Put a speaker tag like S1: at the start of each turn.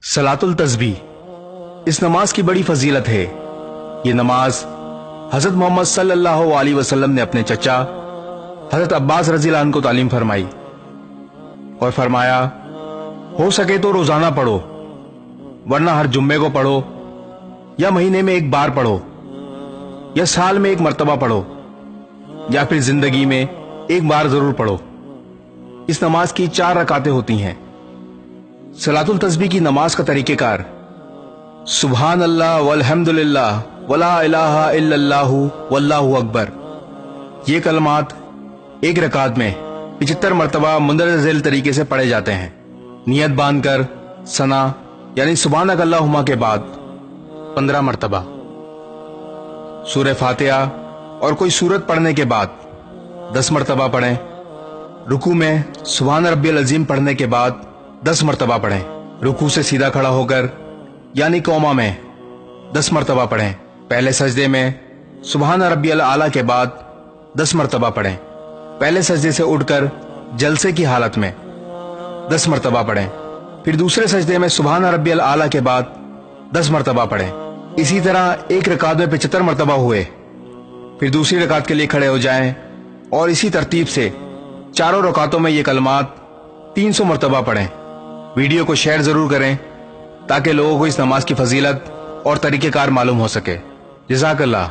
S1: सलातुल तस्बीह, इस नमाज की बड़ी फजीलत है। ये नमाज हजरत मोहम्मद सल्लल्लाहु अलैहि वसल्लम ने अपने चचा हजरत अब्बास रज़ी अल्लाह अन्हु को तालीम फरमाई और फरमाया, हो सके तो रोजाना पढ़ो, वरना हर जुम्मे को पढ़ो, या महीने में एक बार पढ़ो, या साल में एक मर्तबा पढ़ो, या फिर जिंदगी में एक बार जरूर पढ़ो। इस नमाज की 4 रकातें होती हैं। सलातुल तस्बीह की नमाज का तरीक़ेकार: सुभान अल्लाह वल्हम्दुलिल्लाह वला इलाहा इल्लल्लाहु वल्लाहु अकबर। ये कलमात एक रकात में 75 मरतबा मुंदरज झैल तरीके से पढ़े जाते हैं। नियत बांधकर सना यानी सुभानक अल्लाहुम्मा के बाद 15 मरतबा, सूरह फातिहा और कोई सूरत पढ़ने के बाद 10 मरतबा पढ़ें। रुकू में सुभान रब्बियल अजीम पढ़ने के बाद 10 मरतबा पढ़ें। रुकू से सीधा खड़ा होकर यानी कौमा में 10 मरतबा पढ़ें। पहले सजदे में सुभान रब्बियल आला के बाद 10 मरतबा पढ़ें। पहले सजदे से उठकर जलसे की हालत में 10 मरतबा पढ़ें। फिर दूसरे सजदे में सुभान रब्बियल आला के बाद 10 मरतबा पढ़ें। इसी तरह एक रकात में 75 मरतबा हुए। फिर दूसरी रकात के लिए खड़े हो जाएं और इसी तरतीब से चारों रकातों में ये कलमात 300 मरतबा पढ़ें। वीडियो को शेयर जरूर करें ताकि लोगों को इस नमाज की फजीलत और तरीक़ेकार मालूम हो सके। जज़ाकल्लाह।